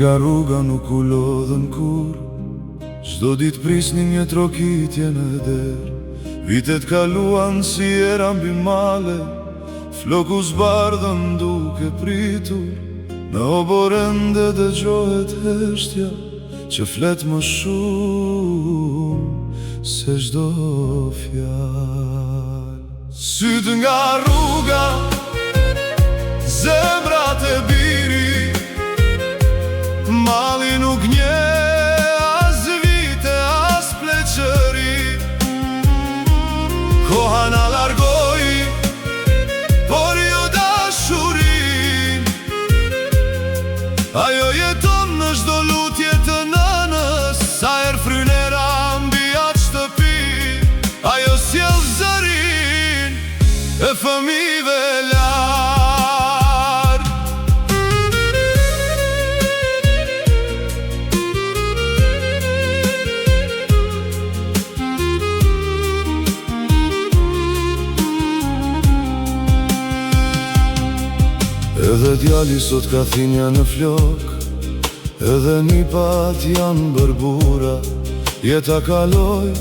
nga rruga nuk u lodhën kur, çdo ditë prisnin një trokitje në der. Vitet kaluan si era mbi male, floku zbardhën duke pritur. Në oborende dëgjohet heshtja që flet më shumë se çdo fjalë. Syt nga rruga, zemrat e biri, mali nuk nje as vite as pleqëri. Koha na largoi, por jo dashurin. Ajo jeton në çdo lutje të nënës, sa herë frynera mbi atë shtëpi. Ajo sjell zërin e fëmijëve lart. Edhe djali sot ka thinja në flok, edhe nipat janë bërbura. Jeta kaloi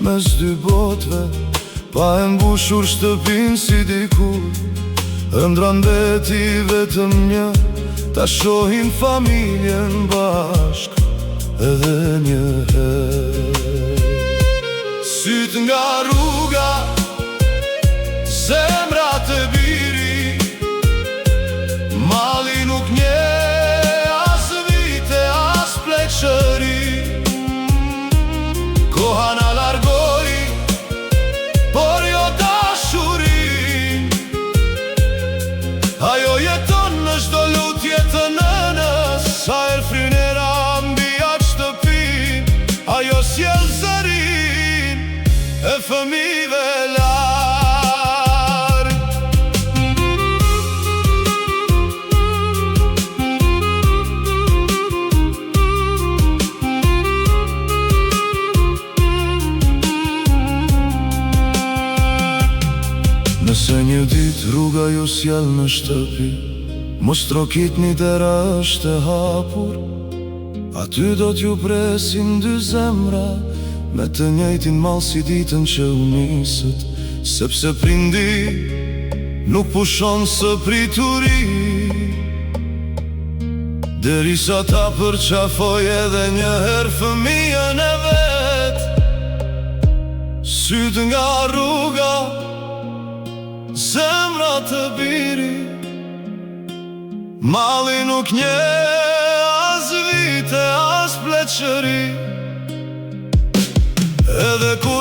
mes dy botëve, pa e mbushur shtëpin si dikur. Ëndra mbeti vetëm një, ta shohin familjen bashk edhe një herë. Syt nga rruga, zemrat e biri, mali nuk nje as vite as pleqëri. Koha na largoi, por jo dashurin. Ajo jeton në çdo lutje të nënës, sa herë frynera mbi atë shtëpi. Ajo sjell zërin e fëmijëve lart. Nëse një dit rruga ju sjell në shtëpi, mos trokitni dera është e hapur. Aty do t'ju presin dy zemra, me të njëjtin mall si ditën që u nisët. Sepse prindi nuk pushon së prituri, derisa ta përqafoj edhe një herë fëmijën e vet. Syt nga rruga, zemrat e biri, mali nuk nje as vite as pleqëri. Edhe ku